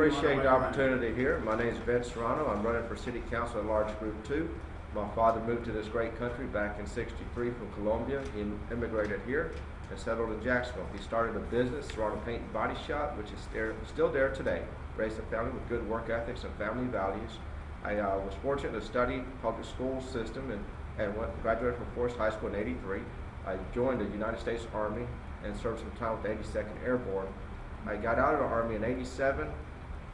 Appreciate the opportunity here. My name is Serrano. I'm running for City Council at Large Group 2. My father moved to this great country back in '63 from Colombia. He immigrated here and settled in Jacksonville. He started a business, Serrano Paint and Body Shop, which is still there today. Raised a family with good work ethics and family values. I was fortunate to study public school system and graduated from Forest High School in '83. I joined the United States Army and served some time with the 82nd Airborne. I got out of the Army in '87.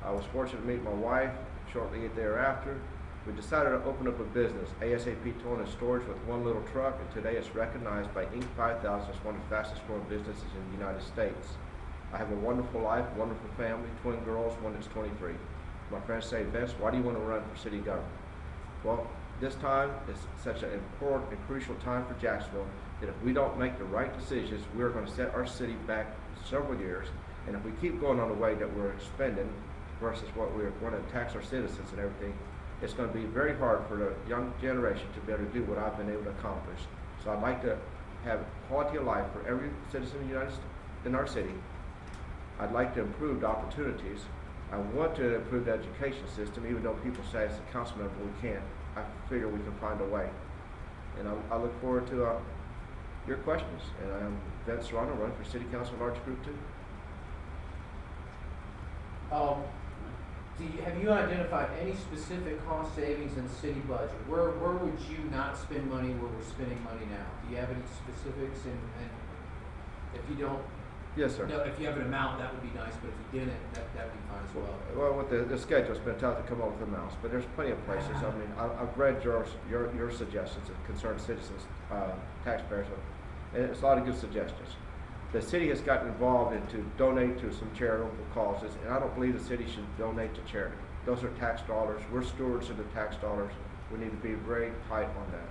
I was fortunate to meet my wife shortly thereafter. We decided to open up a business, ASAP Towing and Storage, with one little truck, and today it's recognized by Inc. 5000 as one of the fastest growing businesses in the United States. I have a wonderful life, wonderful family, twin girls, one that's 23. My friends say, Vince, why do you want to run for city government? Well, this time is such an important and crucial time for Jacksonville that if we don't make the right decisions, we're going to set our city back several years. And if we keep going on the way that we're spending versus what we're going to tax our citizens and everything, it's going to be very hard for the young generation to be able to do what I've been able to accomplish. So I'd like to have quality of life for every citizen in our city. I'd like to improve the opportunities. I want to improve the education system, even though people say as a council member we can't. I figure we can find a way. And I look forward to your questions. And I am Vince Serrano, running for City Council Large Group 2. Have you identified any specific cost savings in the city budget? Where would you not spend money where we're spending money now? Do you have any specifics? And if you don't, yes, sir. No, if you have an amount, that would be nice. But if you didn't, that would be fine as well. Well, with the schedule, it's been tough to come up with amounts, but there's plenty of places. I mean, I've read your suggestions that concern citizens, taxpayers, and it's a lot of good suggestions. The city has gotten involved to donate to some charitable causes, and I don't believe the city should donate to charity. Those are tax dollars. We're stewards of the tax dollars. We need to be very tight on that.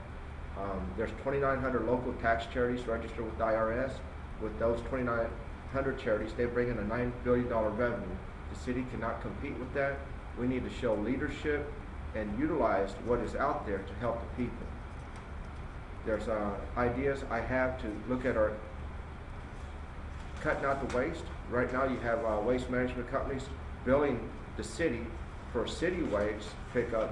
There's 2,900 local tax charities registered with the IRS. With those 2,900 charities, they bring in a $9 billion revenue. The city cannot compete with that. We need to show leadership and utilize what is out there to help the people. There's ideas I have to look at our cutting out the waste. Right now you have waste management companies billing the city for city waste pickup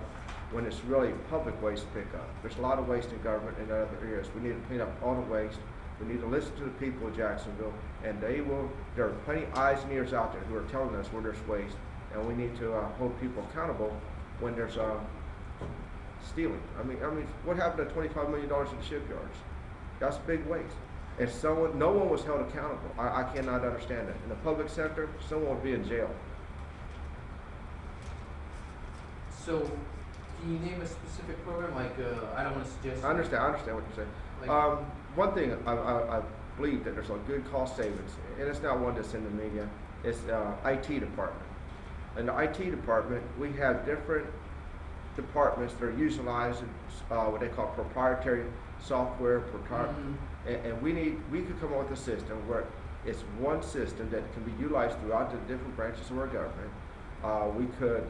when it's really public waste pickup. There's a lot of waste in government and other areas. We need to clean up all the waste. We need to listen to the people of Jacksonville, and there are plenty of eyes and ears out there who are telling us where there's waste, and we need to hold people accountable when there's stealing. I mean, what happened to $25 million in the shipyards? That's big waste. And no one was held accountable. I cannot understand it. In the public sector, someone would be in jail. So, can you name a specific program? Like, I don't want to suggest. I understand what you're saying. Like, one thing I believe that there's a good cost savings, and it's not one that's in the media. It's IT department. In the IT department, we have different departments that are utilizing what they call proprietary software, and we could come up with a system where it's one system that can be utilized throughout the different branches of our government. We could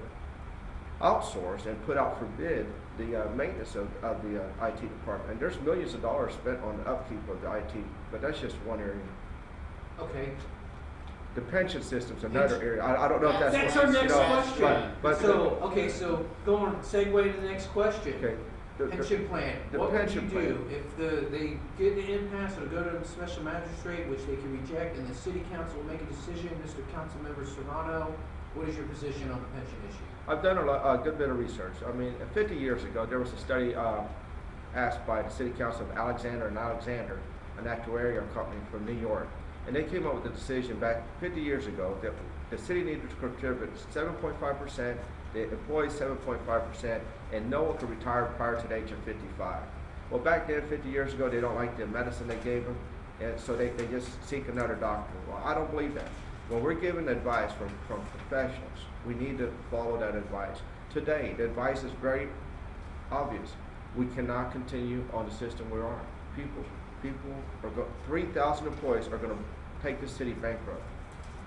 outsource and put out for bid the maintenance of the IT department. And there's millions of dollars spent on the upkeep of the IT, but that's just one area. Okay. The pension system's another area. I don't know if that's our next question. But so go on, segue to the next question. Okay. Pension plan. What would you do if they get the impasse or go to the special magistrate, which they can reject, and the city council will make a decision? Mr. Councilmember Serrano, what is your position on the pension issue? I've done a good bit of research. I mean, 50 years ago, there was a study asked by the City Council of Alexander and Alexander, an actuarial company from New York, and they came up with a decision back 50 years ago that the city needed to contribute 7.5%, the employees 7.5%, and no one could retire prior to the age of 55. Well, back then, 50 years ago, they don't like the medicine they gave them, and so they just seek another doctor. Well, I don't believe that. When we're given advice from professionals, we need to follow that advice. Today, the advice is very obvious. We cannot continue on the system we're on. 3,000 employees are going to take the city bankrupt.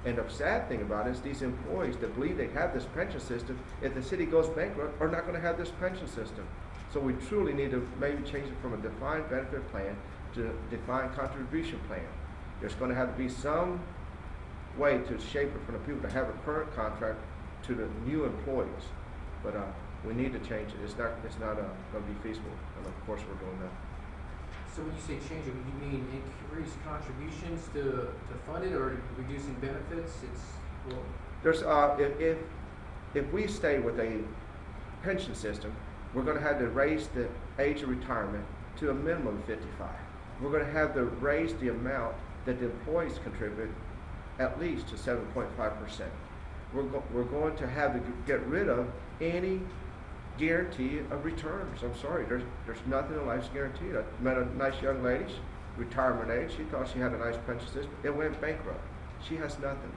And the sad thing about it is these employees that believe they have this pension system, if the city goes bankrupt, are not going to have this pension system. So we truly need to maybe change it from a defined benefit plan to a defined contribution plan. There's going to have to be some way to shape it for the people to have a current contract to the new employees. But we need to change it. It's not going to be feasible, and of course we're doing that. So when you say change it, you mean increase contributions to fund it, or reducing benefits? Well, There's if we stay with a pension system, we're going to have to raise the age of retirement to a minimum of 55. We're going to have to raise the amount that the employees contribute at least to 7.5%. We're going to have to get rid of any guarantee of returns. I'm sorry, there's nothing in life's guaranteed. I met a nice young lady, retirement age. She thought she had a nice pension system. It went bankrupt. She has nothing.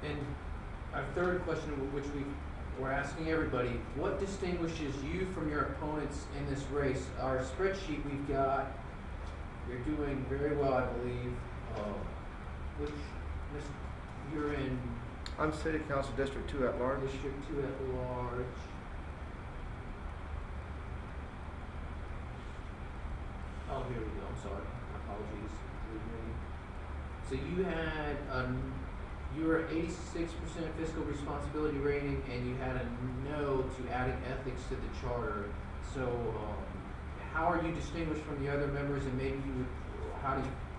And our third question, which we're asking everybody, what distinguishes you from your opponents in this race? Our spreadsheet we've got, you're doing very well, I believe. You're in I'm City Council District 2 at large. District 2 at large. Oh, here we go. I'm sorry. Apologies. So you had you were 86% fiscal responsibility rating, and you had a no to adding ethics to the charter. So how are you distinguished from the other members, and maybe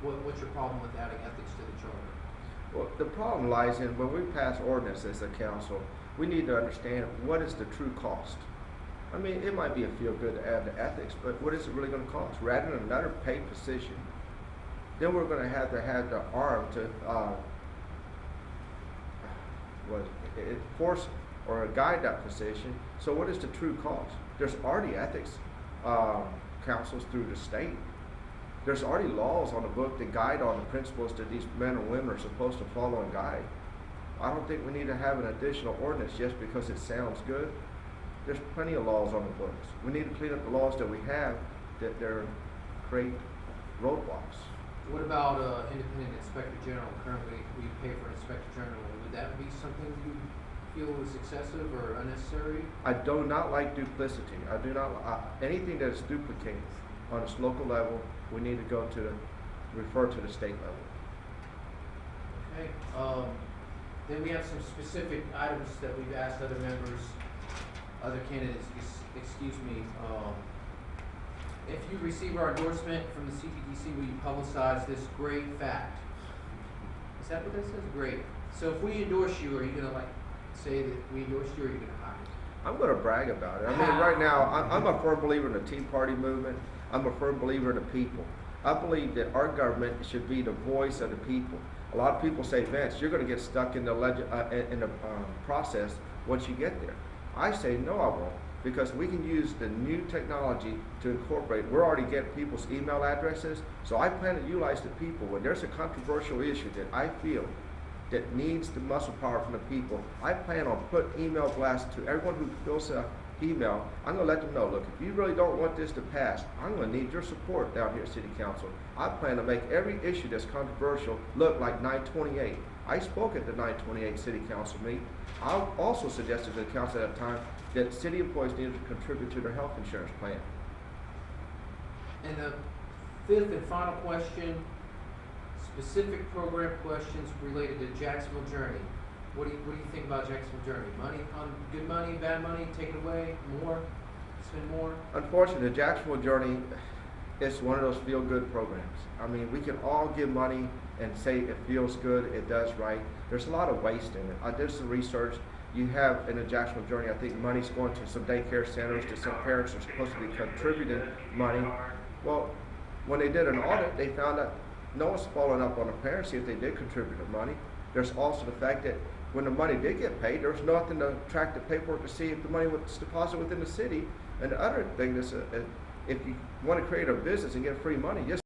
what's your problem with adding ethics to the charter? Well, the problem lies in when we pass ordinances as a council, we need to understand what is the true cost. I mean, it might be a feel good to add the ethics, but what is it really going to cost? Rather than another paid position, then we're going to have the arm to force or guide that position. So what is the true cost? There's already ethics councils through the state. There's already laws on the book that guide on the principles that these men and women are supposed to follow and guide. I don't think we need to have an additional ordinance just because it sounds good. There's plenty of laws on the books. We need to clean up the laws that we have that create roadblocks. What about independent inspector general? Currently, we pay for an inspector general. Would that be something you feel is excessive or unnecessary? I do not like duplicity. I do not anything that is duplicated on a local level. We need to refer to the state level. Okay. Then we have some specific items that we've asked other members, other candidates, excuse me. If you receive our endorsement from the CTDC, will you publicize this great fact? Is that what that says? Great. So if we endorse you, are you going to say that we endorse you, or are you going to hide it? I'm going to brag about it. I mean, right now, I'm a firm believer in the Tea Party movement. I'm a firm believer in the people. I believe that our government should be the voice of the people. A lot of people say, Vince, you're going to get stuck in the process once you get there. I say, no, I won't, because we can use the new technology to incorporate. We're already getting people's email addresses, so I plan to utilize the people. When there's a controversial issue that I feel that needs the muscle power from the people, I plan on putting email blasts to everyone who fills an email. I'm going to let them know, look, if you really don't want this to pass, I'm going to need your support down here at City Council. I plan to make every issue that's controversial look like 928. I spoke at the 928 City Council meeting. I also suggested to the council at that time that city employees needed to contribute to their health insurance plan. And the fifth and final question, specific program questions related to Jacksonville Journey. What do you think about Jacksonville Journey? Money, good money, bad money, take it away, more, spend more? Unfortunately, the Jacksonville Journey is one of those feel-good programs. I mean, we can all give money and say it feels good, it does right. There's a lot of waste in it. I did some research. You have in the Jacksonville Journey, I think money's going to some daycare centers, to some parents are supposed to be contributing money. Well, when they did an audit, they found that no one's following up on the parents, see if they did contribute the money. There's also the fact that when the money did get paid, there's nothing to track the paperwork to see if the money was deposited within the city. And the other thing is, if you want to create a business and get free money, just